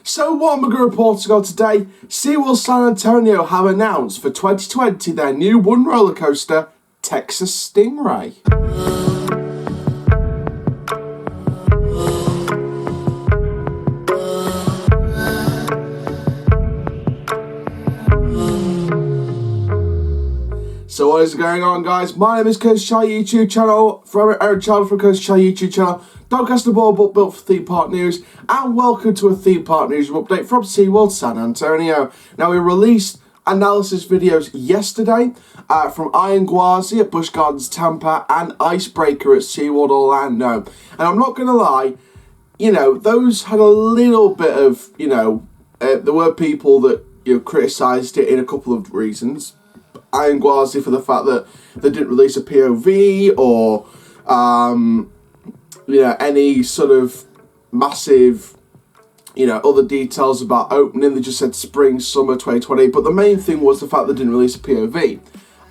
So what am I going to report on today? Seaworld San Antonio have announced for 2020 their new wooden roller coaster, Texas Stingray. So what is going on, guys? My name is Coach Chai YouTube channel, from Aaron Child from Coach Chai YouTube channel, Dogcaster Ball Book built for Theme Park News, and welcome to a Theme Park Newsroom update from Seaworld San Antonio. Now, we released analysis videos yesterday from Iron Gwazi at Busch Gardens Tampa and Icebreaker at Seaworld Orlando. And I'm not going to lie, those had a little bit of, there were people that criticised it in a couple of reasons. Iron Gwazi for the fact that they didn't release a POV or, any sort of massive, other details about opening. They just said spring, summer 2020. But the main thing was the fact they didn't release a POV.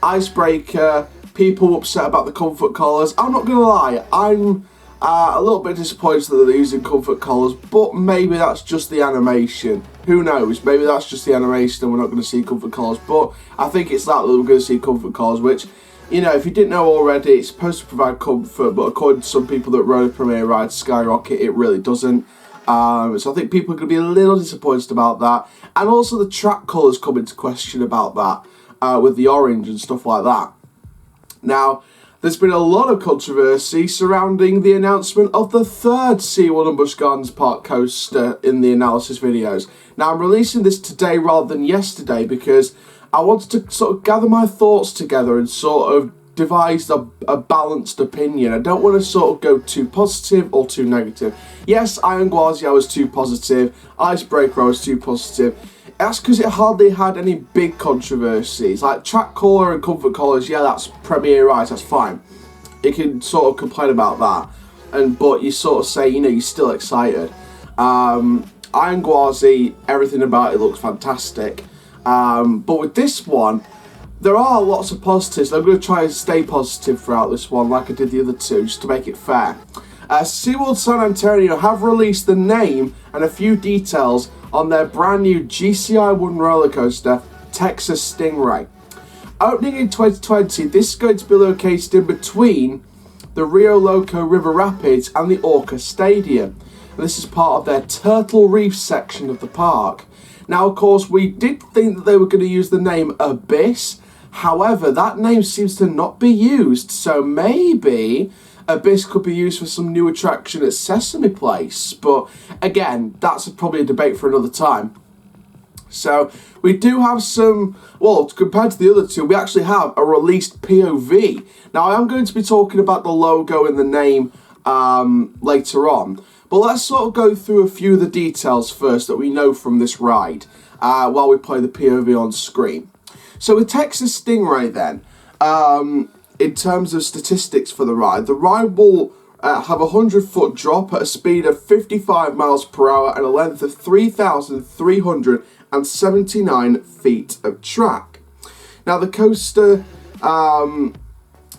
Icebreaker, people upset about the comfort collars. I'm not going to lie, I'm a little bit disappointed that they're using comfort collars, but maybe that's just the animation. Who knows? Maybe that's just the animation and we're not going to see comfort collars. But I think it's that we're going to see comfort collars, which, if you didn't know already, it's supposed to provide comfort, but according to some people that rode a Premier Ride Skyrocket, it really doesn't. So I think people are going to be a little disappointed about that. And also the track colours come into question about that, with the orange and stuff like that. Now, there's been a lot of controversy surrounding the announcement of the third Seaworld and Busch Gardens Park coaster in the analysis videos. Now, I'm releasing this today rather than yesterday because I wanted to sort of gather my thoughts together and sort of devise a balanced opinion. I don't want to sort of go too positive or too negative. Yes, Iron Gwazi, I was too positive. Icebreaker, I was too positive. That's because it hardly had any big controversies. Like track collar and comfort collars, yeah, that's Premier Ride, that's fine. You can sort of complain about that, but you sort of say, you're still excited. Iron Gwazi, everything about it looks fantastic. But with this one, there are lots of positives. I'm going to try and stay positive throughout this one, like I did the other two, just to make it fair. Seaworld San Antonio have released the name and a few details on their brand new GCI wooden roller coaster, Texas Stingray. Opening in 2020, this is going to be located in between the Rio Loco River Rapids and the Orca Stadium. And this is part of their Turtle Reef section of the park. Now, of course, we did think that they were going to use the name Abyss. However, that name seems to not be used, so maybe Abyss could be used for some new attraction at Sesame Place, but again, that's probably a debate for another time. So we do have some, compared to the other two, we actually have a released POV. Now, I am going to be talking about the logo and the name later on, but let's sort of go through a few of the details first that we know from this ride while we play the POV on screen. So with Texas Stingray then, in terms of statistics for the ride will have a 100-foot drop at a speed of 55 miles per hour and a length of 3,379 feet of track. Now, the coaster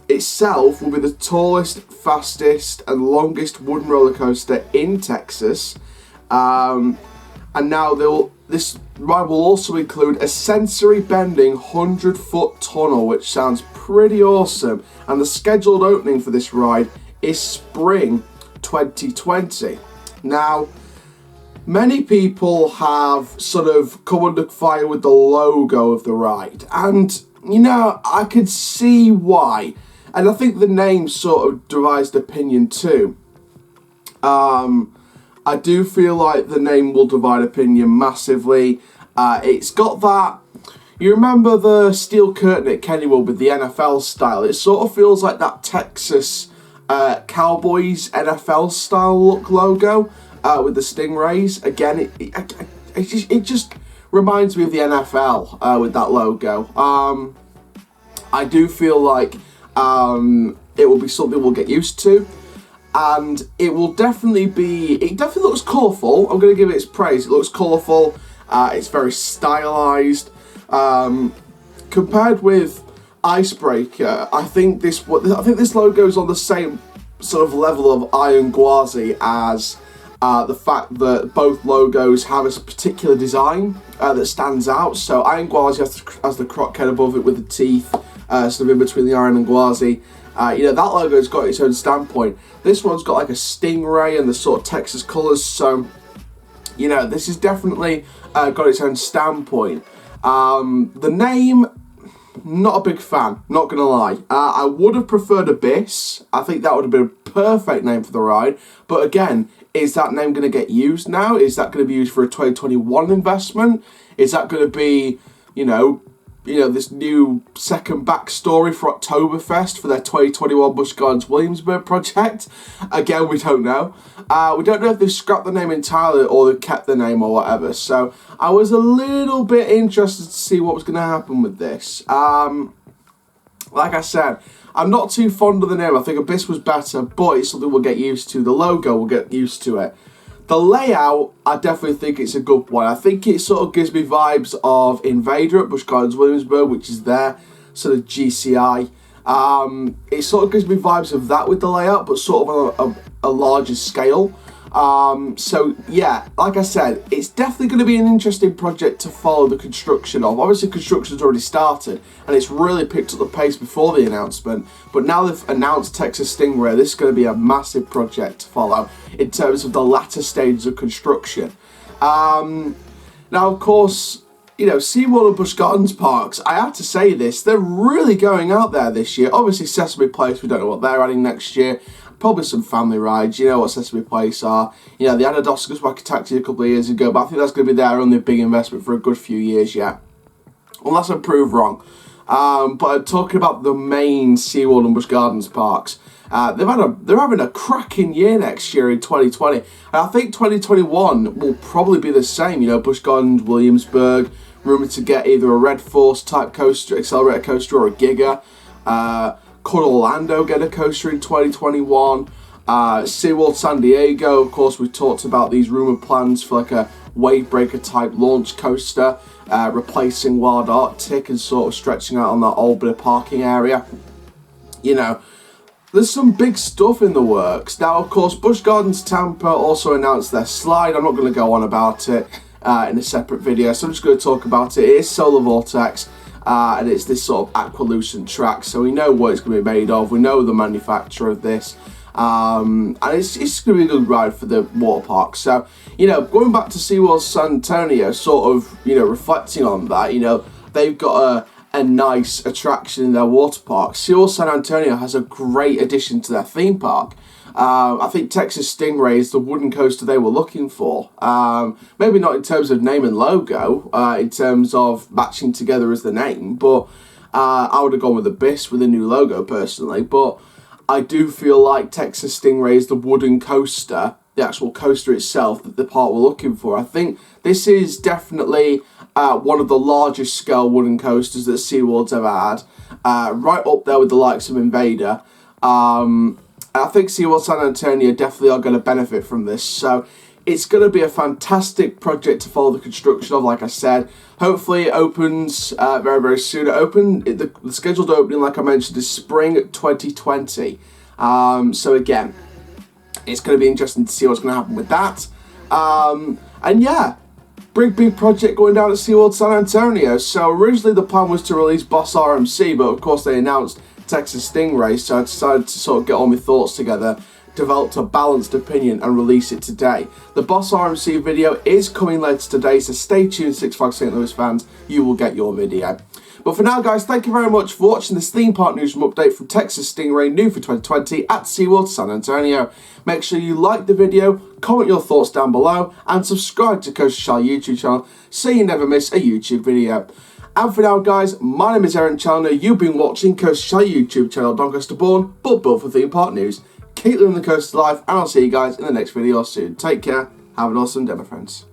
itself will be the tallest, fastest, and longest wooden roller coaster in Texas. And now this ride will also include a sensory bending 100-foot tunnel, which sounds pretty awesome. And the scheduled opening for this ride is spring 2020. Now, many people have sort of come under fire with the logo of the ride. And, I could see why. And I think the name sort of devised opinion too. I do feel like the name will divide opinion massively. It's got that, you remember the steel curtain at Kennywood with the NFL style? It sort of feels like that Texas Cowboys NFL style look logo with the Stingrays. Again, it just reminds me of the NFL with that logo. I do feel like it will be something we'll get used to. And it definitely looks colourful. I'm going to give it its praise. It looks colourful. It's very stylised. Compared with Icebreaker, I think this logo is on the same sort of level of Iron Gwazi as the fact that both logos have a particular design that stands out. So Iron Gwazi has the crockhead above it with the teeth, sort of in between the Iron and Gwazi. You know, that logo's got its own standpoint. This one's got like a stingray and the sort of Texas colours, so, you know, this is definitely got its own standpoint. The name, not a big fan, not gonna lie. I would have preferred Abyss. I think that would have been a perfect name for the ride. But again, is that name gonna get used now? Is that gonna be used for a 2021 investment? Is that gonna be, you know, this new second backstory for Oktoberfest for their 2021 Busch Gardens Williamsburg project? Again, we don't know. We don't know if they've scrapped the name entirely or they've kept the name or whatever. So I was a little bit interested to see what was going to happen with this. Like I said, I'm not too fond of the name. I think Abyss was better, but it's something we'll get used to. The logo, we'll get used to it. The layout, I definitely think it's a good one. I think it sort of gives me vibes of Invader at Busch Gardens Williamsburg, which is their sort of GCI. It sort of gives me vibes of that with the layout, but sort of on a larger scale. So yeah, like I said, it's definitely going to be an interesting project to follow the construction of. Obviously, construction's already started, and it's really picked up the pace before the announcement. But now they've announced Texas Stingray, this is going to be a massive project to follow in terms of the latter stages of construction. Now, of course, you know, Seaworld and Busch Gardens parks, I have to say this, they're really going out there this year. Obviously, Sesame Place, we don't know what they're adding next year. Probably some family rides, you know what Sesame Place are. You know, they had a Oscars Wacky Taxi a couple of years ago, but I think that's going to be their only big investment for a good few years yet. Unless I'm proved wrong. But I'm talking about the main Seaworld and Busch Gardens parks. They're having a cracking year next year in 2020. And I think 2021 will probably be the same. You know, Busch Gardens, Williamsburg, rumoured to get either a Red Force type coaster, accelerator coaster, or a Giga. Could Orlando get a coaster in 2021? SeaWorld San Diego, of course, we've talked about these rumoured plans for like a wave breaker type launch coaster, replacing Wild Arctic and sort of stretching out on that old bit of parking area. You know, there's some big stuff in the works. Now, of course, Busch Gardens Tampa also announced their slide. I'm not going to go on about it in a separate video, so I'm just going to talk about it. It is Solar Vortex. And it's this sort of aqualucent track, so we know what it's going to be made of. We know the manufacturer of this, and it's going to be a good ride for the water park. So, you know, going back to SeaWorld San Antonio, sort of, you know, reflecting on that, you know, they've got a nice attraction in their water park. SeaWorld San Antonio has a great addition to their theme park. I think Texas Stingray is the wooden coaster they were looking for. Maybe not in terms of name and logo, in terms of matching together as the name, but I would have gone with Abyss with a new logo personally. But I do feel like Texas Stingray is the wooden coaster, the actual coaster itself, that the park were looking for. I think this is definitely one of the largest scale wooden coasters that SeaWorld's ever had, right up there with the likes of Invader. I think SeaWorld San Antonio definitely are going to benefit from this. So it's going to be a fantastic project to follow the construction of, like I said. Hopefully it opens very, very soon. The scheduled opening, like I mentioned, is spring 2020. So again, it's going to be interesting to see what's going to happen with that. And yeah, big project going down at SeaWorld San Antonio. So originally the plan was to release Boss RMC, but of course they announced Texas Stingray, so I decided to sort of get all my thoughts together, developed a balanced opinion and release it today. The Boss RMC video is coming later today, so stay tuned, Six Flags St. Louis fans, you will get your video. But for now, guys, thank you very much for watching this Theme Park Newsroom update from Texas Stingray, new for 2020 at SeaWorld San Antonio. Make sure you like the video, comment your thoughts down below, and subscribe to Coaster Shell YouTube channel so you never miss a YouTube video. And for now, guys, my name is Aaron Challoner. You've been watching Coaster Shell YouTube channel, Doncaster born, but built for theme park news. Keep living the coaster life, and I'll see you guys in the next video soon. Take care. Have an awesome day, my friends.